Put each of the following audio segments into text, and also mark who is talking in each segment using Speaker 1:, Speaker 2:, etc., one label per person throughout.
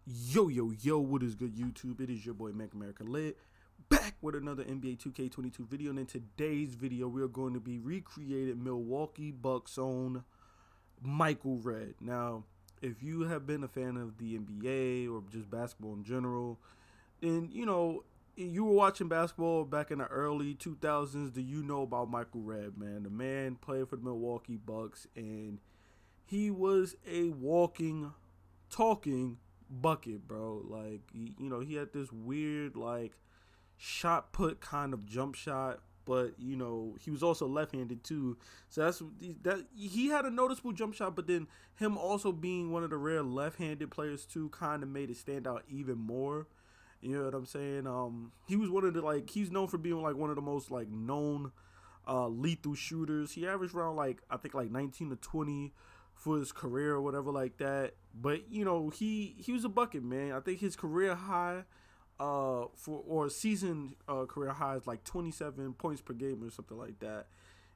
Speaker 1: Yo, what is good, YouTube? It is your boy Mac America Lit, back with another NBA 2K22 video. And in today's video, we are going to be recreating Milwaukee Bucks own Michael Redd. Now, if you have been a fan of the NBA or just basketball in general, then you were watching basketball back in the early 2000s. Do you know about Michael Redd, man? The man played for the Milwaukee Bucks, and he was a walking, talking bucket, bro. Like, he had this weird, like, shot put kind of jump shot, but he was also left-handed too. So that he had a noticeable jump shot, but then him also being one of the rare left-handed players too kind of made it stand out even more. You know what I'm saying? He was one of the, he's known for being like one of the most known lethal shooters. He averaged around I think 19 to 20 for his career or whatever like that. But he was a bucket, man. I think his career high season career high is like 27 points per game or something like that.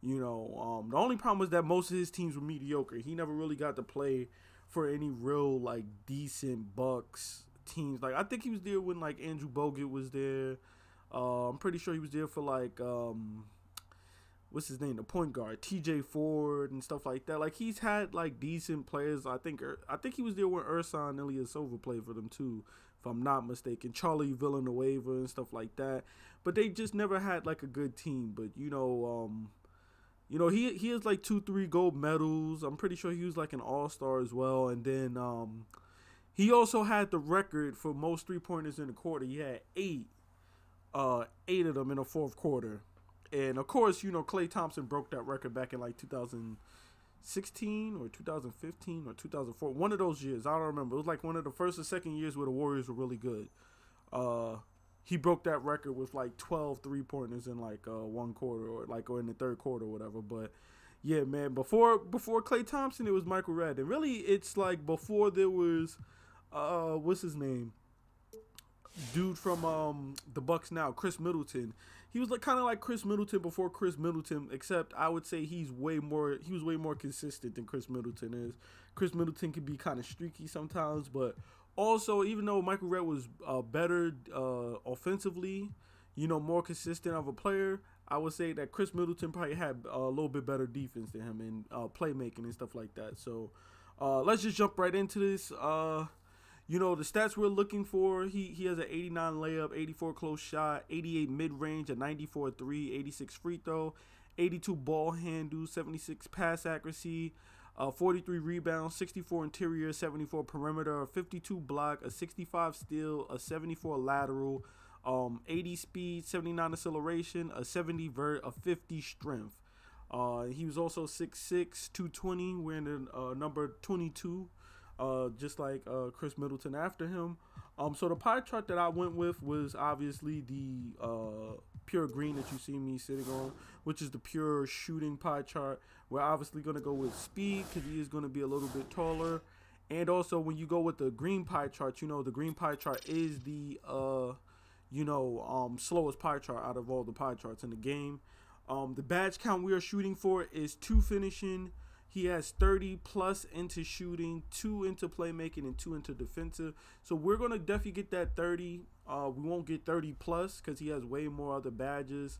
Speaker 1: The only problem was that most of his teams were mediocre. He never really got to play for any real decent Bucks teams. I think he was there when Andrew Bogut was there. I'm pretty sure he was there for what's his name, the point guard, TJ Ford and stuff like that. He's had decent players. I think he was there when Ersan Ilyasova played for them too, if I'm not mistaken. Charlie Villanueva and stuff like that. But they just never had a good team. But he has 2-3 gold medals. I'm pretty sure he was an all-star as well. And then he also had the record for most 3-pointers in the quarter. He had eight of them in the fourth quarter. And of course, Klay Thompson broke that record back in 2016 or 2015 or 2004. One of those years. I don't remember. It was one of the first or second years where the Warriors were really good. He broke that record with 12 3-pointers in one quarter or in the third quarter or whatever. But yeah, man, before Klay Thompson, it was Michael Redd. And really, it's before there was what's his name? Dude from the Bucks now, Chris Middleton. He was kind of like Chris Middleton before Chris Middleton, except I would say he was way more consistent than Chris Middleton is. Chris Middleton can be kind of streaky sometimes, but also, even though Michael Redd was better offensively, more consistent of a player, I would say that Chris Middleton probably had a little bit better defense than him and playmaking and stuff like that. So let's just jump right into this. The stats we're looking for, he has an 89 layup, 84 close shot, 88 mid-range, a 94 3, 86 free throw, 82 ball handles, 76 pass accuracy, 43 rebounds, 64 interior, 74 perimeter, a 52 block, a 65 steal, a 74 lateral, 80 speed, 79 acceleration, a 70 vert, a 50 strength. He was also 6'6", 220, wearing the number 22. Just like Chris Middleton after him. So the pie chart that I went with was obviously the pure green that you see me sitting on, which is the pure shooting pie chart. We're obviously going to go with speed because he is going to be a little bit taller. And also when you go with the green pie chart, the green pie chart is the slowest pie chart out of all the pie charts in the game. The badge count we are shooting for is 2 finishing. He has 30 plus into shooting, 2 into playmaking, and 2 into defensive. So we're going to definitely get that 30. We won't get 30 plus because he has way more other badges.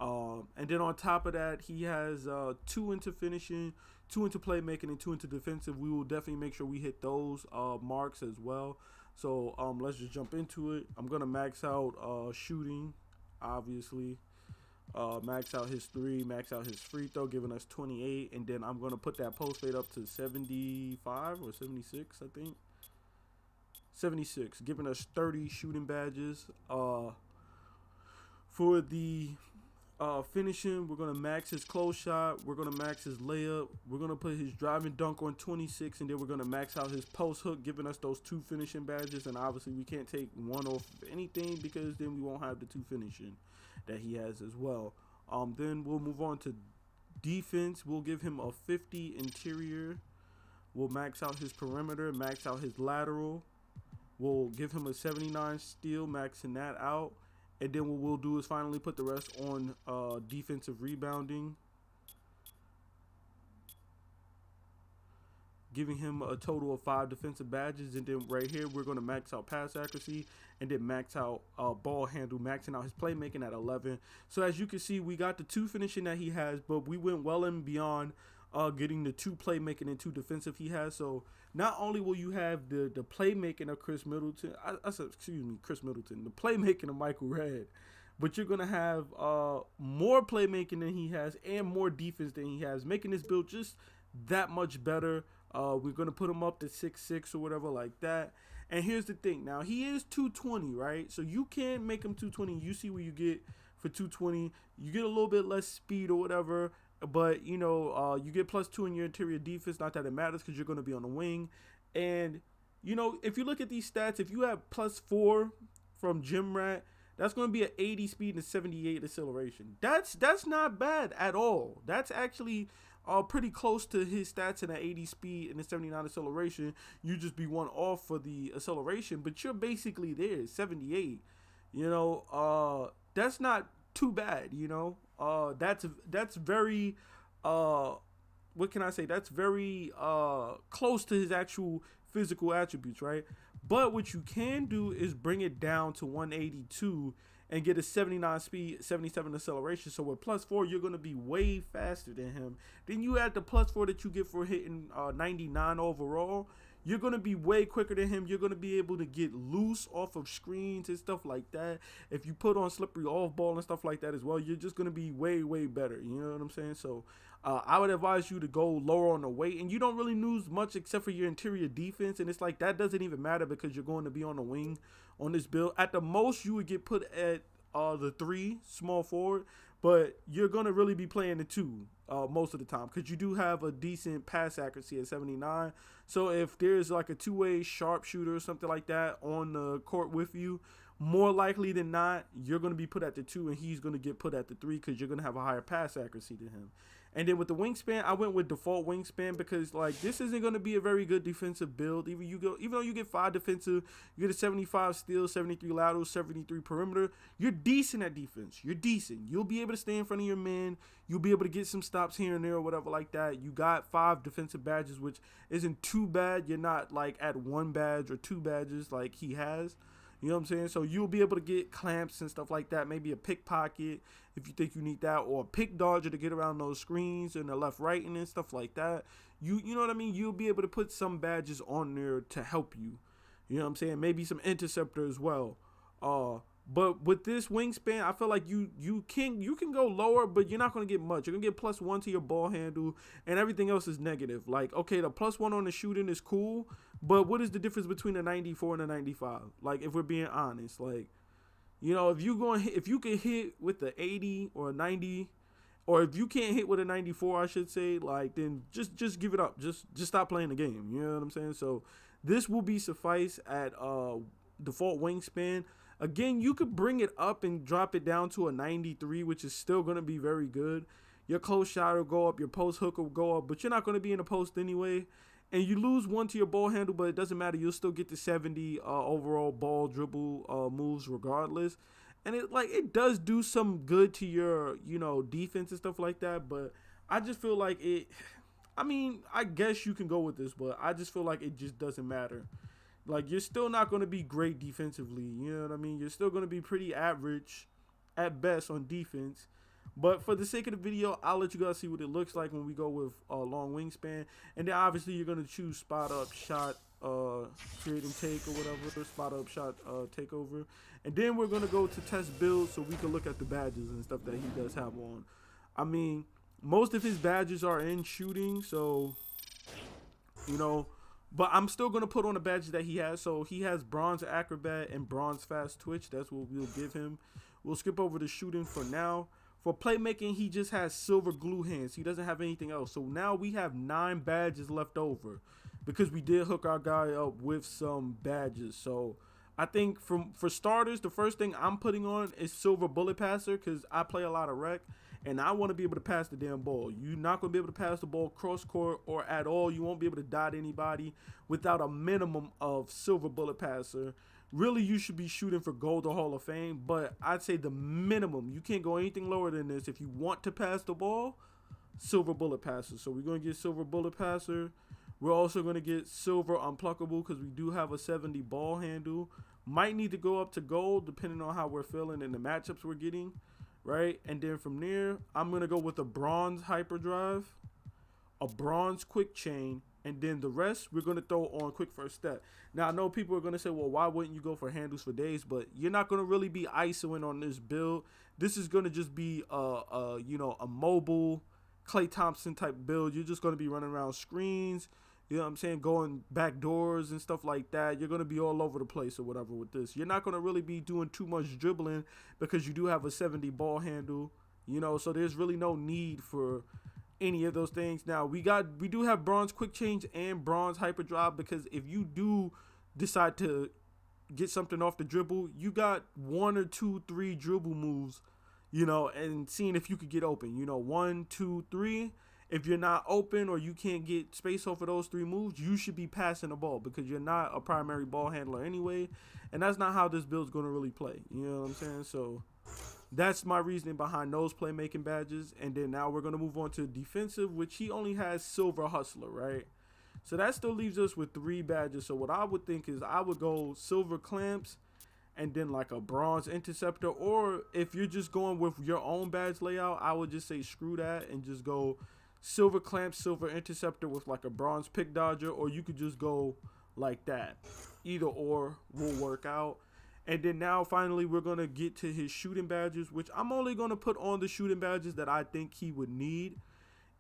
Speaker 1: And then on top of that, he has 2 into finishing, 2 into playmaking, and 2 into defensive. We will definitely make sure we hit those marks as well. So let's just jump into it. I'm going to max out shooting, obviously. Max out his 3, max out his free throw, giving us 28, and then I'm going to put that post fade up to 75 or 76, I think. 76, giving us 30 shooting badges. For the finishing, we're going to max his close shot, we're going to max his layup, we're going to put his driving dunk on 26, and then we're going to max out his post hook, giving us those 2 finishing badges. And obviously we can't take one off anything because then we won't have the 2 finishing that he has as well. Then we'll move on to defense. We'll give him a 50 interior. We'll max out his perimeter, max out his lateral. We'll give him a 79 steal, maxing that out. And then what we'll do is finally put the rest on defensive rebounding. giving him a total of 5 defensive badges. And then right here, we're going to max out pass accuracy and then max out ball handle, maxing out his playmaking at 11. So as you can see, we got the 2 finishing that he has, but we went well and beyond getting the 2 playmaking and 2 defensive he has. So not only will you have the playmaking of Chris Middleton, Chris Middleton, the playmaking of Michael Redd, but you're going to have more playmaking than he has and more defense than he has, making this build just that much better. We're going to put him up to 6'6" or whatever like that. And here's the thing. Now, he is 220, right? So you can make him 220. You see what you get for 220. You get a little bit less speed or whatever, but, you know, you get +2 in your interior defense. Not that it matters because you're going to be on the wing. And, you know, if you look at these stats, if you have +4 from Gym Rat, that's going to be an 80 speed and a 78 acceleration. That's not bad at all. That's actually pretty close to his stats in an 80 speed and a 79 acceleration. You just be one off for the acceleration, but you're basically there, 78. You know, that's not too bad. You know, that's very what can I say? That's very close to his actual physical attributes, right? But what you can do is bring it down to 182 and get a 79 speed, 77 acceleration. So with +4, you're going to be way faster than him. Then you add the +4 that you get for hitting 99 overall. You're going to be way quicker than him. You're going to be able to get loose off of screens and stuff like that. If you put on slippery off ball and stuff like that as well, you're just going to be way, way better. You know what I'm saying? So I would advise you to go lower on the weight. And you don't really lose much except for your interior defense. And it's like that doesn't even matter because you're going to be on the wing on this build. At the most, you would get put at the 3, small forward. But you're going to really be playing the 2 most of the time because you do have a decent pass accuracy at 79. So if there's like a 2-way sharpshooter or something like that on the court with you, more likely than not, you're going to be put at the 2 and he's going to get put at the 3 because you're going to have a higher pass accuracy than him. And then with the wingspan, I went with default wingspan because like this isn't going to be a very good defensive build. Even though you get 5 defensive, you get a 75 steal, 73 lateral, 73 perimeter. You're decent at defense. You're decent. You'll be able to stay in front of your man. You'll be able to get some stops here and there or whatever like that. You got 5 defensive badges, which isn't too bad. You're not like at 1 badge or 2 badges like he has. You know what I'm saying? So you'll be able to get clamps and stuff like that. Maybe a pickpocket if you think you need that, or a pick dodger to get around those screens and the left, right, and stuff like that. You know what I mean? You'll be able to put some badges on there to help you. You know what I'm saying? Maybe some interceptor as well. But with this wingspan, I feel like you can go lower, but you're not going to get much. You're going to get +1 to your ball handle, and everything else is negative. Like, okay, the +1 on the shooting is cool, but what is the difference between a 94 and a 95? Like, if we're being honest, like, you know, if you can hit with the 80 or a 90, or if you can't hit with a 94, I should say, like, then just give it up. Just stop playing the game. You know what I'm saying? So this will be suffice at default wingspan. Again, you could bring it up and drop it down to a 93, which is still going to be very good. Your close shot will go up, your post hook will go up, but you're not going to be in the post anyway. And you lose 1 to your ball handle, but it doesn't matter. You'll still get the 70 overall ball dribble moves regardless. And it does do some good to your, you know, defense and stuff like that. But I just feel like I mean, I guess you can go with this, but I just feel like it just doesn't matter. Like, you're still not going to be great defensively. You know what I mean? You're still going to be pretty average at best on defense. But for the sake of the video, I'll let you guys see what it looks like when we go with long wingspan. And then obviously you're going to choose spot up shot, create and take or whatever. Spot up shot, takeover. And then we're going to go to test build so we can look at the badges and stuff that he does have on. I mean, most of his badges are in shooting. So, you know, but I'm still going to put on the badges that he has. So he has bronze acrobat and bronze fast twitch. That's what we'll give him. We'll skip over the shooting for now. For playmaking, he just has silver glue hands. He doesn't have anything else. So now we have 9 badges left over because we did hook our guy up with some badges. So I think for starters, the first thing I'm putting on is silver bullet passer because I play a lot of rec. And I want to be able to pass the damn ball. You're not going to be able to pass the ball cross court or at all. You won't be able to dot anybody without a minimum of silver bullet passer. Really, you should be shooting for gold or Hall of Fame. But I'd say the minimum, you can't go anything lower than this. If you want to pass the ball, silver bullet passer. So we're going to get silver bullet passer. We're also going to get silver unpluckable because we do have a 70 ball handle. Might need to go up to gold depending on how we're feeling and the matchups we're getting, right? And then from there, I'm going to go with a bronze hyperdrive, a bronze quick chain, and then the rest we're going to throw on quick first step. Now, I know people are going to say, well, why wouldn't you go for handles for days? But you're not going to really be ISOing on this build. This is going to just be a mobile Klay Thompson type build. You're just going to be running around screens, you know what I'm saying, going back doors and stuff like that. You're going to be all over the place or whatever with this. You're not going to really be doing too much dribbling because you do have a 70 ball handle, so there's really no need for any of those things. Now, we do have bronze quick change and bronze hyperdrive because if you do decide to get something off the dribble, you got 1 or 2, 3 dribble moves, and seeing if you could get open. 1, 2, 3. If you're not open or you can't get space off of those 3 moves, you should be passing the ball because you're not a primary ball handler anyway. And that's not how this build's going to really play. You know what I'm saying? So that's my reasoning behind those playmaking badges. And then now we're going to move on to defensive, which he only has silver hustler, right? So that still leaves us with 3 badges. So what I would think is I would go silver clamps and then like a bronze interceptor. Or if you're just going with your own badge layout, I would just say screw that and just go silver clamp, silver interceptor with like a bronze pick dodger, or you could just go like that. Either or will work out. And then now finally we're going to get to his shooting badges, which I'm only going to put on the shooting badges that I think he would need.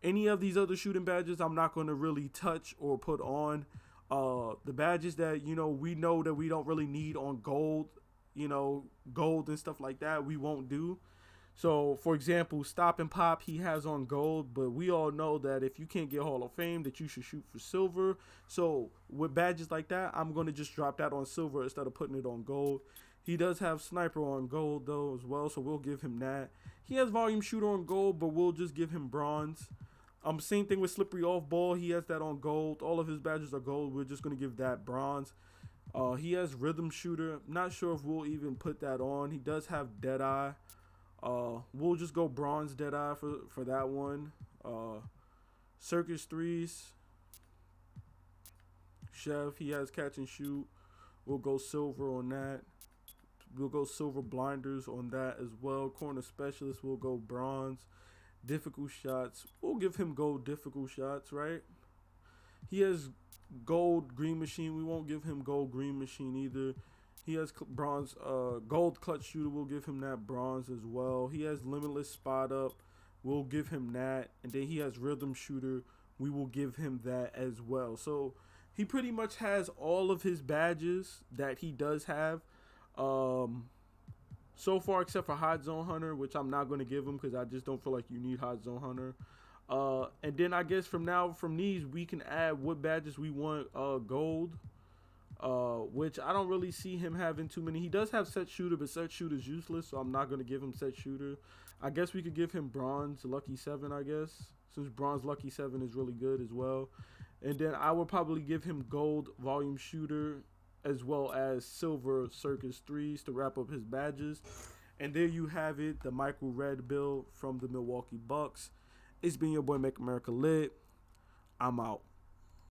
Speaker 1: Any of these other shooting badges I'm not going to really touch or put on. The badges that we know that we don't really need on gold, gold and stuff like that, we won't do. So, for example, stop and pop, he has on gold, but we all know that if you can't get Hall of Fame, that you should shoot for silver. So, with badges like that, I'm going to just drop that on silver instead of putting it on gold. He does have sniper on gold, though, as well, so we'll give him that. He has volume shooter on gold, but we'll just give him bronze. Same thing with slippery off ball. He has that on gold. All of his badges are gold. We're just going to give that bronze. He has rhythm shooter. Not sure if we'll even put that on. He does have Deadeye. We'll just go bronze Deadeye for that one. Circus threes. Chef, he has catch and shoot. We'll go silver on that. We'll go silver blinders on that as well. Corner specialist, we'll go bronze. Difficult shots, we'll give him gold difficult shots, right? He has gold green machine. We won't give him gold green machine either. He has bronze, gold clutch shooter. We'll give him that bronze as well. He has limitless spot up. We'll give him that. And then he has rhythm shooter. We will give him that as well. So he pretty much has all of his badges that he does have. So far, except for Hot Zone Hunter, which I'm not going to give him because I just don't feel like you need Hot Zone Hunter. And then I guess from these, we can add what badges we want gold. Which I don't really see him having too many. He does have set shooter, but set shooter is useless, so I'm not going to give him set shooter. I guess we could give him bronze lucky 7, I guess, since bronze lucky 7 is really good as well. And then I would probably give him gold volume shooter as well as silver circus 3s to wrap up his badges. And there you have it, the Michael Redd build from the Milwaukee Bucks. It's been your boy Make America Lit. I'm out.